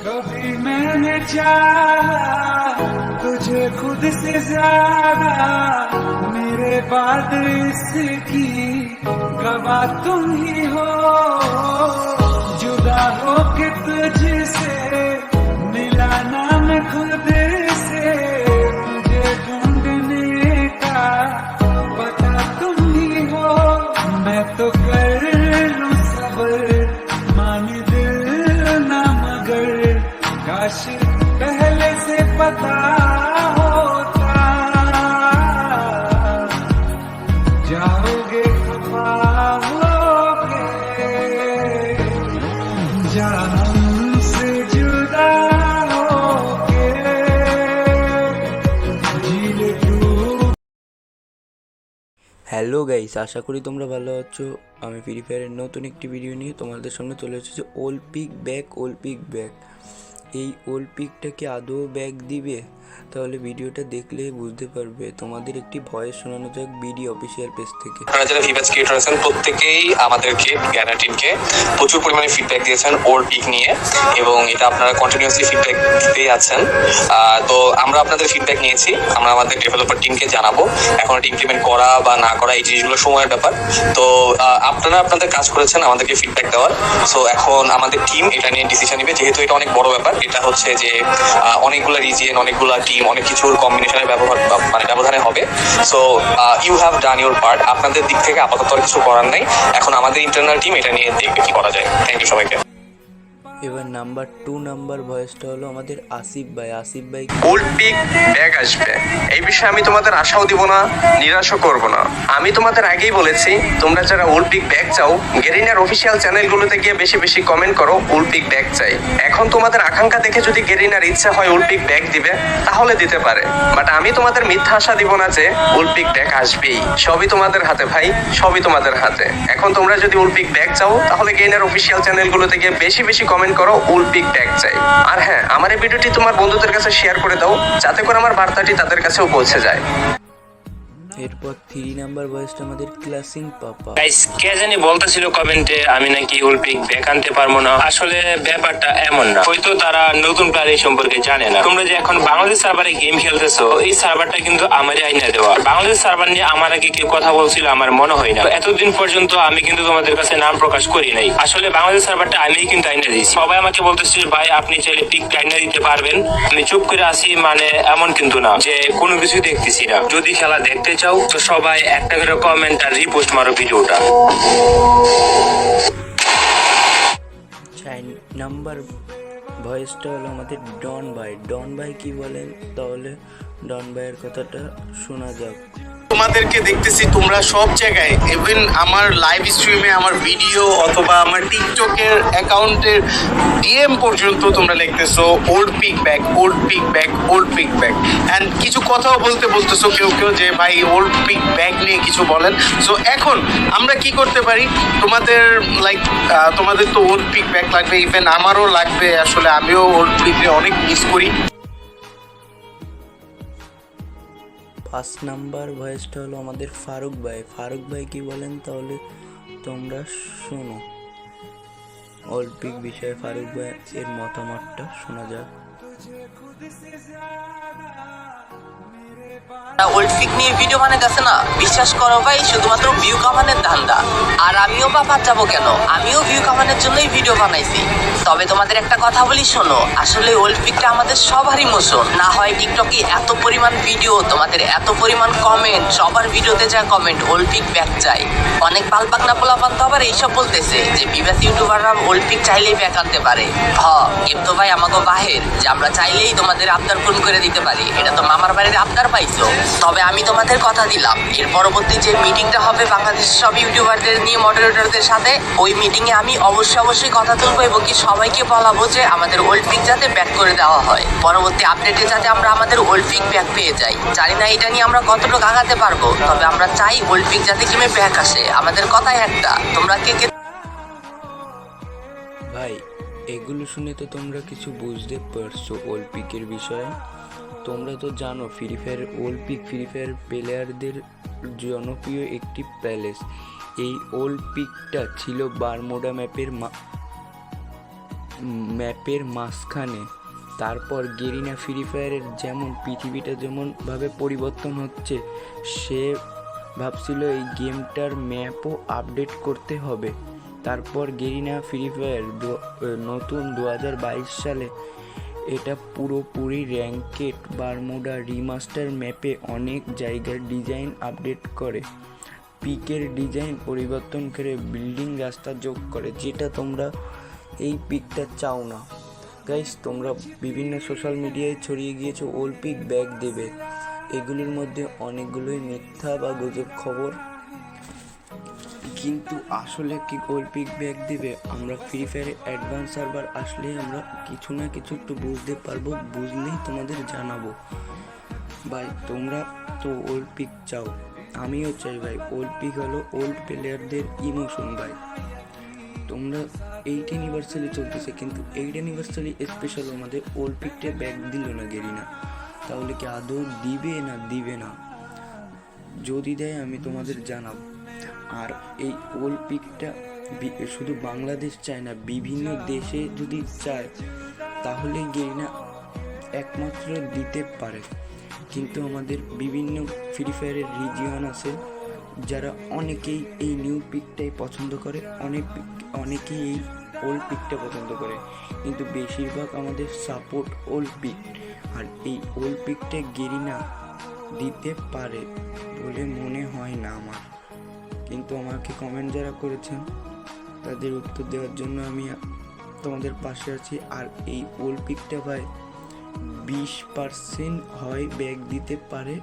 कभी मैंने चाहा तुझे खुद से ज्यादा, मेरे बाद इसकी गवाह तुम ही हो। जुदा हो के तुझसे मिला ना मैं खुद से, तुझे ढूंढने का पता तुम ही हो। मैं तो कर लूं सब्र मान दिल ना मगर, काश पहले से पता होता। जाओगे खफा होके जान से जुदा होके, जीले तू। হ্যালো গাইস, আশা করি তোমরা ভালো আছো। আমি ফ্রি ফায়ারের নতুন একটি ভিডিও নিয়ে তোমাদের সামনে চলে এসেছি। Old pic back. এই ওল্ড পিকটা কি আদৌ ব্যাক দিবে? তাহলে ভিডিওটা দেখলে বুঝতে পারবে। তোমাদের একটি ভয়েস শোনানো যাক বিডি অফিসিয়াল পেজ থেকে। আপনারা যারা ভিভাস ক্রিয়েটর আছেন প্রত্যেকেই আমাদেরকে জ্ঞানা টিমকে প্রচুর পরিমাণে ফিডব্যাক দিয়েছেন ওল্ড পিক নিয়ে, এবং এটা আপনারা কন্টিনিউয়াসলি ফিডব্যাক দিতেই আছেন। তো আমরা আপনাদের ফিডব্যাক নিয়েছি, আমরা আমাদের ডেভেলপার টিমকে জানাবো। এখন এটা ইমপ্লিমেন্ট করা বা না করা এই জিনিসগুলো সময়ের ব্যাপার। তো আপনারা আপনাদের কাজ করেছেন আমাদেরকে ফিডব্যাক দেওয়ার। সো এখন আমাদের টিম এটা নিয়ে ডিসিশন নেবে, যেহেতু এটা অনেক বড় ব্যাপার। এটা হচ্ছে যে অনেকগুলো রিজিয়ন, অনেকগুলো টিম, অনেক কিছুর কম্বিনেশনের ব্যবধানে হবে। So you have done your part. আপনাদের দিক থেকে আপাতত আর কিছু করার নাই। এখন আমাদের ইন্টারনাল টিম এটা নিয়ে দেখবে কি করা যায়। থ্যাংক ইউ সবাইকে। এবার নাম্বার 2 ভয়েসটা হলো আমাদের আসিফ ভাই। ওল্ড পিক ব্যাক আসবে, এই বিষয়ে আমি তোমাদের আশাও দিব না, নিরাশও করব না। আমি তোমাদের আগেই বলেছি, তোমরা যারা ওল্ড পিক ব্যাক চাও, গেরিনার অফিসিয়াল চ্যানেলগুলোতে গিয়ে বেশি বেশি কমেন্ট করো ওল্ড পিক ব্যাক চাই। এখন তোমাদের আকাঙ্ক্ষা দেখে যদি গেরিনার ইচ্ছা হয় ওল্ড পিক ব্যাক দিবে, তাহলে দিতে পারে। বাট আমি তোমাদের মিথ্যা আশা দিব না যে ওল্ড পিক ব্যাক আসবেই। সবই তোমাদের হাতে ভাই, সবই তোমাদের হাতে। এখন তোমরা যদি ওল্ড পিক ব্যাক চাও, তাহলে গেরিনার অফিসিয়াল চ্যানেলগুলোতে গিয়ে বেশি বেশি কমেন্ট করো ওল্ড পিক ব্যাক চাই। আর হ্যাঁ, আমার এই ভিডিওটি তোমার বন্ধুদের কাছে শেয়ার করে দাও, যাতে করে আমার বার্তাটি তাদের কাছেও পৌঁছে যায়। এরপর 3 ভয়েসটা আমাদের ক্লাসিং পাপা। গাইস, কে জানি বলতেছিল কমেন্টে আমি নাকি ওল্ড পিক ব্যাক আনতে পারবো না। আসলে ব্যাপারটা এমন না, হয়তো তারা নতুন প্লেয়ার সম্পর্কে জানে না। তোমরা যে এখন বাংলাদেশ সার্ভারে গেম খেলতেছো, এই সার্ভারটা কিন্তু আমারই আইনা দেওয়া। বাংলাদেশ সার্ভার নিয়ে আমার আগে কেউ কথা বলছিল আমার মনে হয় না। এতদিন পর্যন্ত আমি কিন্তু তোমাদের কাছে নাম প্রকাশ করি নাই। আসলে বাংলাদেশ সার্ভারটা আমি কিন্তু আইনা দিয়েছি। সবাই আমাকে বলতেছিল ভাই আপনি চাইলে পিক আইনা দিতে পারবেন। আমি চুপ করে আসি, মানে এমন কিন্তু না যে কোনো কিছু দেখতেছি না। যদি খেলা দেখতে চাও তো সবাই একটা করে কমেন্ট আর রিপোস্ট মারো ভিডিওটা। 4 ভয়েসটা হলো আমাদের ডন ভাই কি বলেন, তাহলে ডন ভাইয়ের কথাটা শোনা যাক। তোমাদেরকে দেখতেছি তোমরা সব জায়গায়, ইভেন আমার লাইভ স্ট্রিমে, আমার ভিডিও অথবা আমার টিকটকের অ্যাকাউন্টের ডিএম পর্যন্ত তোমরা লিখতেছো ওল্ড পিক ব্যাক অ্যান্ড কিছু কথাও বলতেছো কেউ যে ভাই ওল্ড পিক ব্যাক নিয়ে কিছু বলেন। সো এখন আমরা কি করতে পারি, তোমাদের তো ওল্ড পিক ব্যাক লাগবে, ইভেন আমারও লাগবে। আসলে আমিও ওল্ড পিকে অনেক মিস করি। 5 ভয়েসটা হলো আমাদের ফারুক ভাই কি বলেন, তাহলে তোমরা শোনো। ওল্ড পিক বিষয়ে ফারুক ভাই এর মতামতটা শোনা যাক। ওল্ড পিক নিয়ে ভিডিও বানাইতেছে না, বিশ্বাস করো ভাই, শুধুমাত্র ভিউ কামানোর ধান্দা। আর আমিও বা বাদ যাবো কেন, আমিও ভিউ কামানোর জন্যই ভিডিও বানাইছি। তবে তোমাদের একটা কথা বলি শোনো, আসলে ওল্ড পিকটা আমাদের সবারই ইমোশন। না হয় টিকটকে এত পরিমাণ ভিডিও, তোমাদের এত পরিমাণ কমেন্ট, সবার ভিডিওতে যা কমেন্ট ওল্ড পিক ব্যাক চাই। অনেক বালপাকনা পোলাপান তো আবার এইসব বলতেছে যে বিবাস ইউটিউবাররা ওল্ড পিক চাইলেই ব্যাক আনতে পারে। কিন্তু ভাই আমাকে বাহির যে আমরা চাইলেই তোমাদের আবদার পূরণ করে দিতে পারি। এটা তো মামার বাড়ির আবদার পাইছো। তবে আমি তোমাদের কথা দিলাম, এর পরবর্তী যে মিটিংটা হবে বাংলাদেশের সব ইউটিউবারদের নিয়ে, মডারেটরদের সাথে, ওই মিটিংয়ে আমি অবশ্যই কথা তুলবো এবং কি সবাইকে বলাবো যে আমাদের ওল্ড পিক যাতে ব্যাক করে দেওয়া হয়। পরবর্তী আপডেটে যাতে আমরা আমাদের ওল্ড পিক ব্যাক পেয়ে যাই। জানি না এটা নিয়ে আমরা কতটুকু আগাতে পারবো, তবে আমরা চাই ওল্ড পিক যাতে গেমে ব্যাক আসে। আমাদের কথাই একটা, তোমরা কে ভাই এগুলো শুনে তো তোমরা কিছু বুঝতে পারছো ওল্ড পিকের বিষয়ে। তোমরা তো জানো ফ্রি ফায়ার প্লেয়ারদের জনপ্রিয় একটি প্যালেস। এই ওল্ড পিকটা ছিল বারমুডা ম্যাপের ম্যাপের মাঝখানে। তারপর গেরিনা ফ্রি ফায়ারের যেমন পৃথিবীটা যেমনভাবে পরিবর্তন হচ্ছে, সে ভাবছিল এই গেমটার ম্যাপও আপডেট করতে হবে। তারপর গেরিনা ফ্রি ফায়ার নতুন 2022 সালে এটা পুরোপুরি র্যাঙ্কেড বারমুডা রিমাস্টার ম্যাপে অনেক জায়গার ডিজাইন আপডেট করে, পিকের ডিজাইন পরিবর্তন করে বিল্ডিং রাস্তা যোগ করে, যেটা তোমরা এই পিকটা চাও না গাইস। তোমরা বিভিন্ন সোশ্যাল মিডিয়ায় ছড়িয়ে গিয়েছো ওল্ড পিক ব্যাগ দেবে, এগুলির মধ্যে অনেকগুলোই মিথ্যা বা গুজব খবর। কিন্তু আসলে কি ওল্ড পিক ব্যাগ দেবে? আমরা ফ্রি ফায়ারে অ্যাডভান্স সার্ভার আসলেই আমরা কিছু না কিছু একটু বুঝতে পারবো, বুঝলেই তোমাদের জানাবো ভাই। তোমরা তো ওল্ড পিক চাও, আমিও চাই ভাই। ওল্ড পিক হলো ওল্ড প্লেয়ারদের ইমোশন ভাই। তোমরা 8 অ্যানিভার্সারি চলতেছে, কিন্তু 8 অ্যানিভার্সারি স্পেশাল আমাদের ওল্ড পিকটা ব্যাগ দিল না গেরিনা, তাহলে কি আদৌ দিবে না দিবে না? যদি দেয় আমি তোমাদের জানাবো। আর এই ওল্ড পিকটা শুধু বাংলাদেশ চায় না, বিভিন্ন দেশে যদি চায় তাহলে গেরিনা একমাত্র দিতে পারে। কিন্তু আমাদের বিভিন্ন ফ্রি ফায়ারের রিজিয়ন আছে যারা অনেকেই এই নিউ পিকটাই পছন্দ করে, অনেকেই এই ওল্ড পিকটা পছন্দ করে, কিন্তু বেশিরভাগ আমাদের সাপোর্ট ওল্ড পিক। আর এই ওল্ড পিকটা গেরিনা দিতে পারে বলে মনে হয় না আমার। কিন্তু আমাকে কমেন্ট যারা করেছেন তাদের উত্তর দেওয়ার জন্য আমি তোমাদের পাশে আছি। আর এই ওল্ড পিকটা ভাই 20% হয় ব্যাগ দিতে পারে,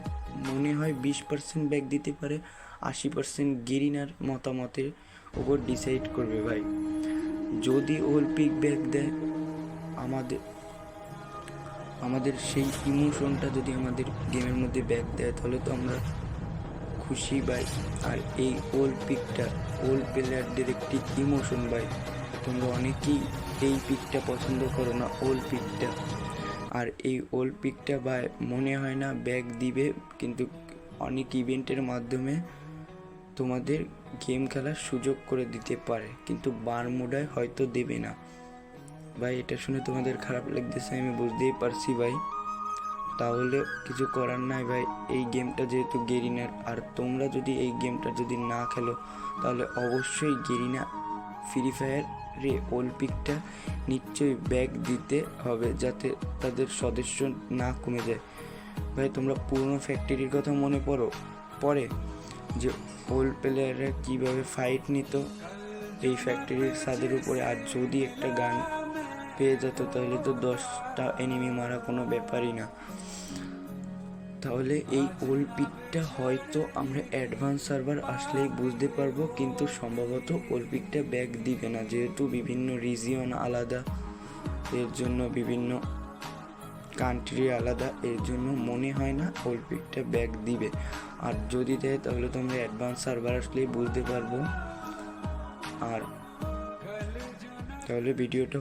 মনে হয় 20% ব্যাগ দিতে পারে, 80% গেরিনার মতামতের উপর ডিসাইড করবে ভাই। যদি ওল্ড পিক ব্যাগ দেয়, আমাদের সেই ইমোশনটা যদি আমাদের গেমের মধ্যে ব্যাগ দেয় তাহলে তো আমরা খুশি ভাই। আর এই ওল্ড পিকটা ওল্ড প্লেয়ারদের একটি ইমোশন ভাই। তোমরা অনেকেই এই পিকটা পছন্দ করো না, ওল্ড পিকটা। আর এই ওল্ড পিকটা ভাই মনে হয় না ব্যাগ দিবে, কিন্তু অনেক ইভেন্টের মাধ্যমে তোমাদের গেম খেলার সুযোগ করে দিতে পারে, কিন্তু বারমুডায় হয়তো দেবে না ভাই। এটা শুনে তোমাদের খারাপ লাগতেছে আমি বুঝতেই পারছি ভাই, তাহলে কিছু করার নাই ভাই। এই গেমটা যেহেতু গেরিনার, আর তোমরা যদি এই গেমটা যদি না খেলো তাহলে অবশ্যই গেরিনা ফ্রি ফায়ারে ওল্ড পিকটা নিশ্চয়ই ব্যাগ দিতে হবে, যাতে তাদের সদস্য না কমে যায় ভাই। তোমরা পুরনো ফ্যাক্টরির কথা মনে পড়ে যে ওল্ড প্লেয়াররা কীভাবে ফাইট নিত এই ফ্যাক্টরির ছাদের উপরে, আর যদি একটা গান পেয়ে যেত তাহলে তো 10টা এনিমি মারা কোনো ব্যাপারই না। তাহলে এই ওল্ড পিকটা হয়তো আমরা অ্যাডভান্স সার্ভার আসলেই বুঝতে পারবো, কিন্তু সম্ভবত ওল্ড পিকটা ব্যাগ দিবে না, যেহেতু বিভিন্ন রিজিয়ন আলাদা, এর জন্য বিভিন্ন কান্ট্রি আলাদা, এর জন্য মনে হয় না ওল্ড পিকটা ব্যাগ দিবে। আর যদি দেয় তাহলে তো আমরা অ্যাডভান্স সার্ভার আসলেই বুঝতে পারবো। আর তাহলে ভিডিওটা